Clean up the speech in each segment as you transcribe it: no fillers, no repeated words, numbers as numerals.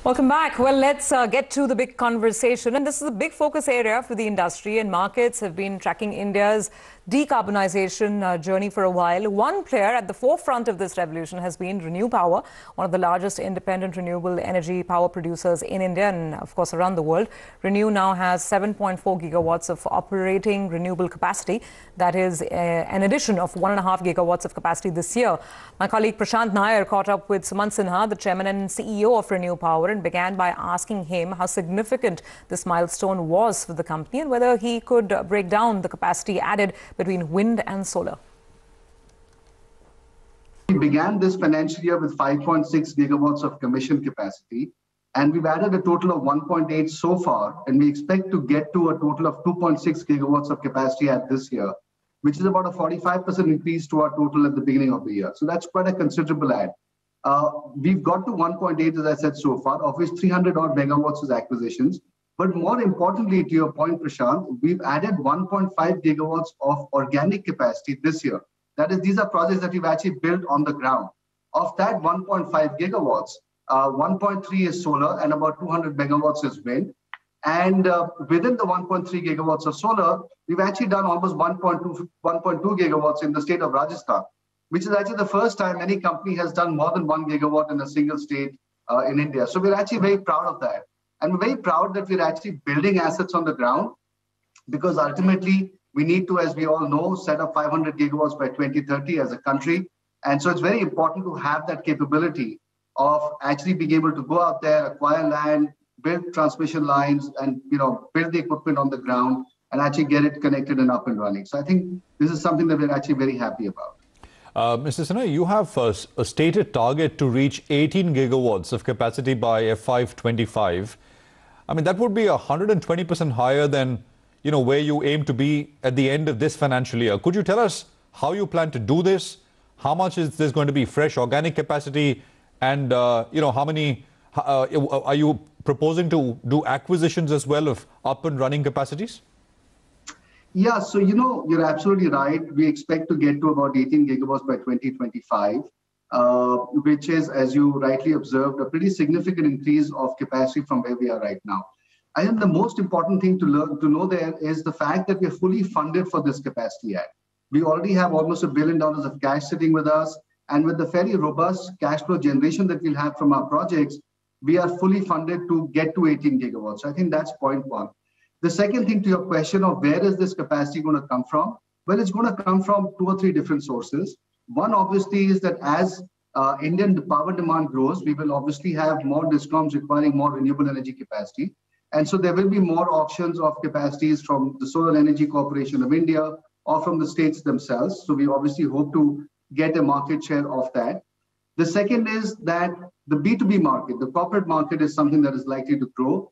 Welcome back. Well, let's get to the big conversation. And this is a big focus area for the industry, and markets have been tracking India's decarbonization journey for a while. One player at the forefront of this revolution has been ReNew Power, one of the largest independent renewable energy power producers in India and, of course, around the world. ReNew now has 7.4 gigawatts of operating renewable capacity. That is an addition of 1.5 gigawatts of capacity this year. My colleague Prashant Nair caught up with Sumant Sinha, the chairman and CEO of ReNew Power, and began by asking him how significant this milestone was for the company and whether he could break down the capacity added between wind and solar. We began this financial year with 5.6 gigawatts of commissioned capacity, and we've added a total of 1.8 so far, and we expect to get to a total of 2.6 gigawatts of capacity at this year, which is about a 45% increase to our total at the beginning of the year. So that's quite a considerable add. We've got to 1.8, as I said, so far, of which 300 odd megawatts is acquisitions. But more importantly, to your point, Prashant, we've added 1.5 gigawatts of organic capacity this year. That is, these are projects that we've actually built on the ground. Of that 1.5 gigawatts, 1.3 is solar and about 200 megawatts is wind. And within the 1.3 gigawatts of solar, we've actually done almost 1.2 gigawatts in the state of Rajasthan, which is actually the first time any company has done more than 1 gigawatt in a single state in India. So we're actually very proud of that. And we're very proud that we're actually building assets on the ground, because ultimately we need to, as we all know, set up 500 gigawatts by 2030 as a country. And so it's very important to have that capability of actually being able to go out there, acquire land, build transmission lines, and build the equipment on the ground and actually get it connected and up and running. So I think this is something that we're actually very happy about. Mr. Sinha, you have a stated target to reach 18 gigawatts of capacity by FY25. I mean, that would be 120% higher than, where you aim to be at the end of this financial year. Could you tell us how you plan to do this? How much is this going to be fresh organic capacity? And, how many are you proposing to do acquisitions as well of up and running capacities? Yeah, so, you're absolutely right. We expect to get to about 18 gigawatts by 2025, which is, as you rightly observed, a pretty significant increase of capacity from where we are right now. I think the most important thing to know there is the fact that we're fully funded for this capacity add. We already have almost $1 billion of cash sitting with us, and with the fairly robust cash flow generation that we'll have from our projects, we are fully funded to get to 18 gigawatts. So I think that's point one. The second thing to your question of where is this capacity going to come from? Well, it's going to come from 2 or 3 different sources. One, obviously, is that as Indian power demand grows, we will obviously have more DISCOMs requiring more renewable energy capacity. And so there will be more auctions of capacities from the Solar Energy Corporation of India or from the states themselves. So we obviously hope to get a market share of that. The second is that the B2B market, the corporate market, is something that is likely to grow.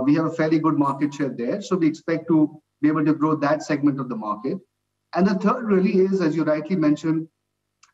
We have a fairly good market share there. So we expect to be able to grow that segment of the market. And the third really is, as you rightly mentioned,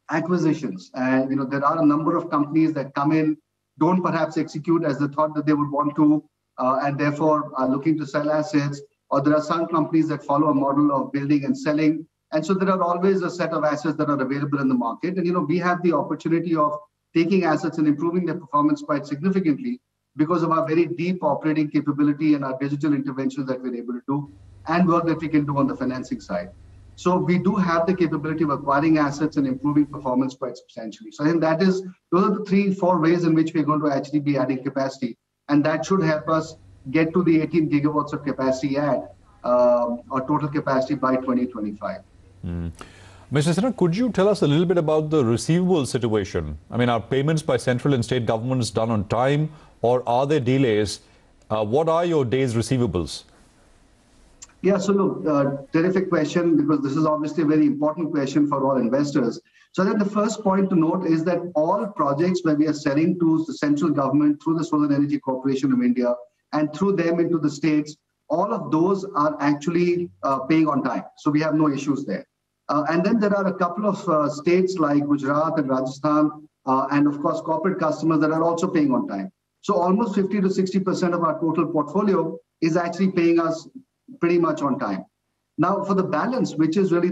acquisitions. And, there are a number of companies that come in, don't perhaps execute as they thought that they would want to, and therefore are looking to sell assets. Or there are some companies that follow a model of building and selling. And so there are always a set of assets that are available in the market. And, we have the opportunity of taking assets and improving their performance quite significantly because of our very deep operating capability and our digital interventions that we're able to do and work that we can do on the financing side. So we do have the capability of acquiring assets and improving performance quite substantially. So I think those are the 3-4 ways in which we're going to actually be adding capacity. And that should help us get to the 18 gigawatts of capacity add, or total capacity by 2025. Mr. Sinha, could you tell us a little bit about the receivable situation? I mean, are payments by central and state governments done on time, or are there delays? What are your days receivables? Yeah, so look, terrific question, because this is obviously a very important question for all investors. So then the first point to note is that all projects where we are selling to the central government through the Solar Energy Corporation of India and through them into the states, all of those are actually paying on time. So we have no issues there. And then there are a couple of states like Gujarat and Rajasthan, and of course, corporate customers that are also paying on time. So almost 50 to 60% of our total portfolio is actually paying us pretty much on time. Now, for the balance, which is really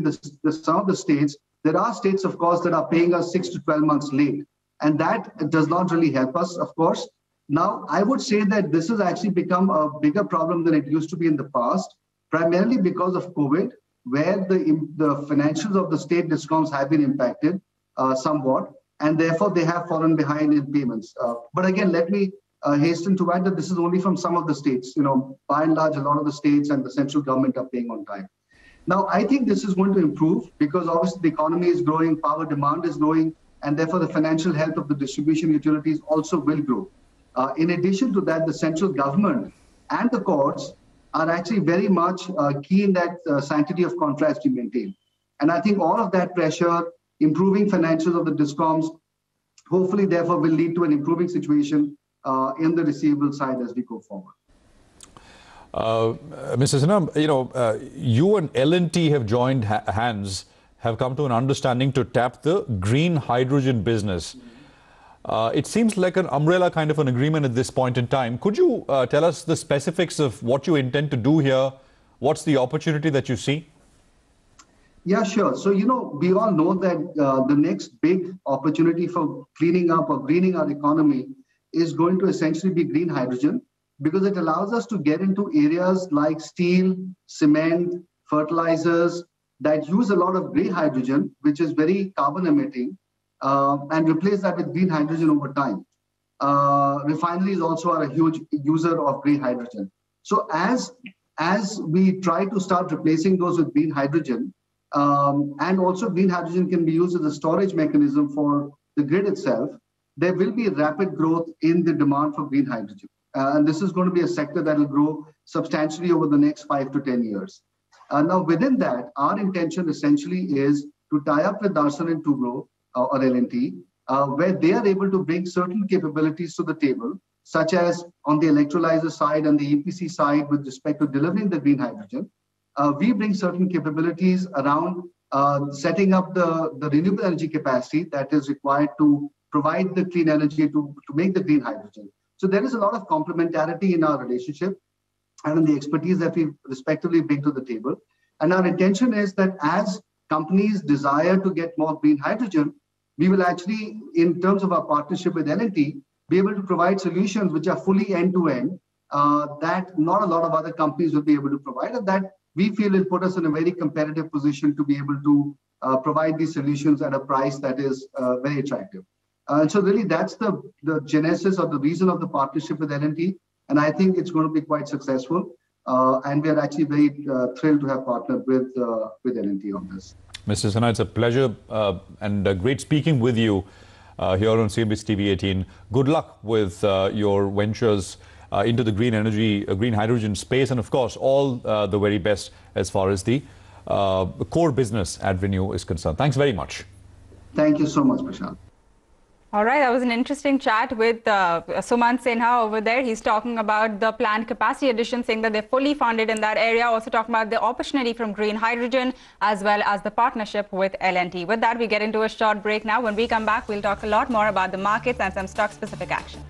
some of the states, there are states, of course, that are paying us 6 to 12 months late. And that does not really help us, of course. Now, I would say that this has actually become a bigger problem than it used to be in the past, primarily because of COVID, where the financials of the state discoms have been impacted somewhat, and therefore they have fallen behind in payments. But again, let me hasten to add that this is only from some of the states. By and large, a lot of the states and the central government are paying on time. Now, I think this is going to improve because obviously the economy is growing, power demand is growing, and therefore the financial health of the distribution utilities also will grow. In addition to that, the central government and the courts are actually very much keen that sanctity of contracts be maintained. And I think all of that pressure, improving financials of the discoms, hopefully therefore will lead to an improving situation in the receivable side as we go forward. Mr. Sinha, you and L&T have joined hands, have come to an understanding to tap the green hydrogen business. It seems like an umbrella kind of an agreement at this point in time. Could you tell us the specifics of what you intend to do here? What's the opportunity that you see? Yeah, sure. So, we all know that the next big opportunity for cleaning up or greening our economy is going to essentially be green hydrogen, because it allows us to get into areas like steel, cement, fertilizers that use a lot of grey hydrogen, which is very carbon emitting, and replace that with green hydrogen over time. Refineries also are a huge user of grey hydrogen. So as we try to start replacing those with green hydrogen, and also green hydrogen can be used as a storage mechanism for the grid itself, there will be rapid growth in the demand for green hydrogen. And this is going to be a sector that will grow substantially over the next 5 to 10 years. Now, within that, our intention essentially is to tie up with Darson and Tugro or L&T, where they are able to bring certain capabilities to the table, such as on the electrolyzer side and the EPC side with respect to delivering the green hydrogen. We bring certain capabilities around setting up the renewable energy capacity that is required to provide the clean energy to make the green hydrogen. So there is a lot of complementarity in our relationship and in the expertise that we respectively bring to the table. And our intention is that as companies desire to get more green hydrogen, we will actually, in terms of our partnership with L&T, be able to provide solutions which are fully end-to-end that not a lot of other companies will be able to provide, and that we feel will put us in a very competitive position to be able to provide these solutions at a price that is very attractive. And so really that's the genesis or the reason of the partnership with L&T. And I think it's going to be quite successful. And we are actually very thrilled to have partnered with L&T on this. Mr. Sinha, it's a pleasure and great speaking with you here on CNBC TV 18. Good luck with your ventures into the green energy, green hydrogen space, and of course, all the very best as far as the core business at ReNew is concerned. Thanks very much. Thank you so much, Prashant. All right, that was an interesting chat with Sumant Sinha over there. He's talking about the planned capacity addition, saying that they're fully funded in that area. Also talking about the opportunity from green hydrogen, as well as the partnership with L&T. With that, we get into a short break now. When we come back, we'll talk a lot more about the markets and some stock-specific action.